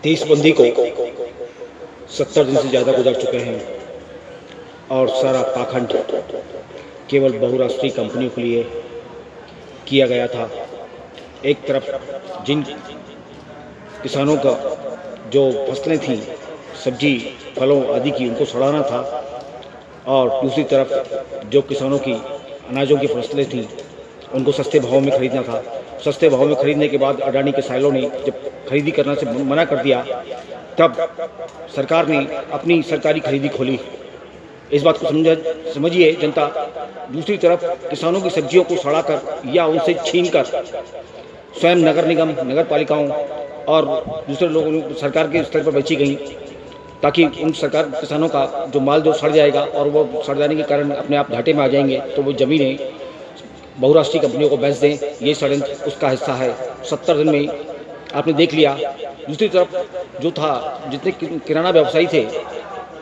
देशबंदी को 70 दिन से ज़्यादा गुजर चुके हैं और सारा पाखंड केवल बहुराष्ट्रीय कंपनियों के लिए किया गया था। एक तरफ जिन किसानों का जो फसलें थीं, सब्जी, फलों आदि की, उनको सड़ाना था और दूसरी तरफ जो किसानों की अनाजों की फसलें थीं, उनको सस्ते भाव में खरीदना था। सस्ते भाव में खरीदने के बाद अडानी के साइलों ने जब खरीदी करना से मना कर दिया, तब सरकार ने अपनी सरकारी खरीदी खोली। इस बात को समझिए जनता। दूसरी तरफ किसानों की सब्जियों को सड़ाकर या उनसे छीनकर स्वयं नगर निगम, नगर पालिकाओं और दूसरे लोगों सरकार के स्तर पर बेची गई, ताकि उन सरकार किसानों का जो माल जो सड़ जाएगा और वो सड़ जाने के कारण अपने आप घाटे में आ जाएंगे, तो वो ज़मीनें बहुराष्ट्रीय कंपनियों को बेच दें। ये षड्यंत्र उसका हिस्सा है। 70 दिन में आपने देख लिया। दूसरी तरफ जो था, जितने किराना व्यवसायी थे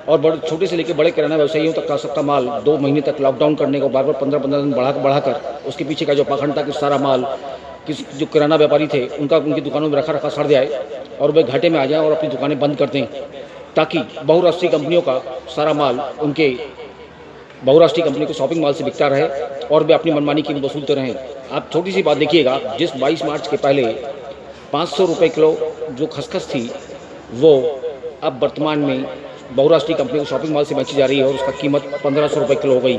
और बड़े छोटे से लेकर बड़े किराना व्यवसायियों तक का सबका माल 2 महीने तक लॉकडाउन करने को बार-बार 15-15 दिन बढ़ाकर उसके पीछे का जो पाखंड था कि सारा माल जो किराना व्यापारी थे उनकी दुकानों में रखा सड़ जाए और वे घाटे में आ जाएं और अपनी दुकानें बंद कर दें, ताकि बहुराष्ट्रीय कंपनियों का सारा माल उनके बहुराष्ट्रीय कंपनी को शॉपिंग मॉल से बिकता रहे और वे अपनी मनमानी कीमत वसूलते रहें। आप छोटी सी बात देखिएगा, जिस 22 मार्च के पहले 500 रुपये किलो जो खसखस थी, वो अब वर्तमान में बहुराष्ट्रीय कंपनी को शॉपिंग मॉल से बेची जा रही है और उसका कीमत 1500 रुपये किलो हो गई।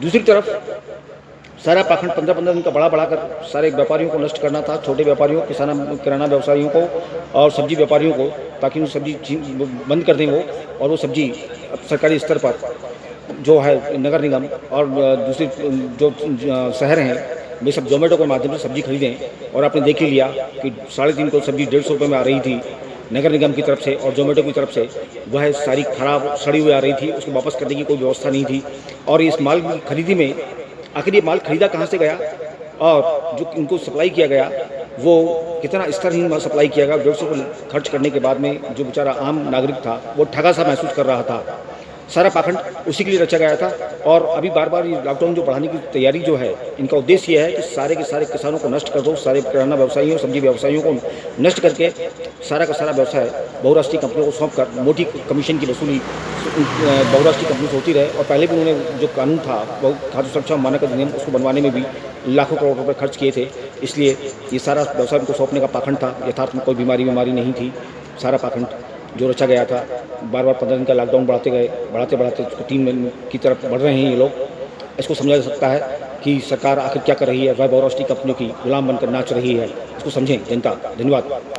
दूसरी तरफ सारा पाखंड 15-15 दिन का बढ़ाकर सारे व्यापारियों को नष्ट करना था, छोटे व्यापारियों, किराना व्यवसायियों को और सब्जी व्यापारियों को, ताकि वो सब्जी बंद कर दें और वो सब्जी सरकारी स्तर पर जो है नगर निगम और दूसरे जो शहर हैं, वे सब ज़ोमैटो के माध्यम से सब्जी खरीदें। और आपने देख ही लिया कि 3.5 किलो सब्जी 150 रुपये में आ रही थी नगर निगम की तरफ से और ज़ोमैटो की तरफ से, वह सारी खराब सड़ी हुई आ रही थी। उसको वापस करने की कोई व्यवस्था नहीं थी। और इस माल की खरीदी में आखिर ये माल खरीदा कहाँ से गया और जो इनको सप्लाई किया गया वो कितना स्तरहीन सप्लाई किया गया। 150 को खर्च करने के बाद में जो बेचारा आम नागरिक था वो ठगा सा महसूस कर रहा था। सारा पाखंड उसी के लिए रचा गया था। और अभी बार-बार ये लॉकडाउन जो बढ़ाने की तैयारी जो है, इनका उद्देश्य ये है कि सारे के सारे किसानों को नष्ट कर दो, सारे किराना व्यवसायियों, सब्जी व्यवसायियों को नष्ट करके सारा का सारा व्यवसाय बहुराष्ट्रीय कंपनियों को सौंपकर मोटी कमीशन की वसूली बहुराष्ट्रीय कंपनी से होती रहे। और पहले भी उन्होंने जो कानून था खाद्य सुरक्षा मानक अधिनियम, उसको बनवाने में भी लाखों करोड़ रुपये खर्च किए थे। इसलिए ये सारा व्यवसाय उनको सौंपने का पाखंड था। यथार्थ में कोई बीमारी नहीं थी। सारा पाखंड जो रचा गया था, बार-बार 15 दिन का लॉकडाउन बढ़ाते उसको 3 महीने की तरफ बढ़ रहे हैं ये लोग। इसको समझा जा सकता है कि सरकार आखिर क्या कर रही है। वह बहुराष्ट्रीय कंपनियों की गुलाम बनकर नाच रही है। इसको समझें जनता। धन्यवाद।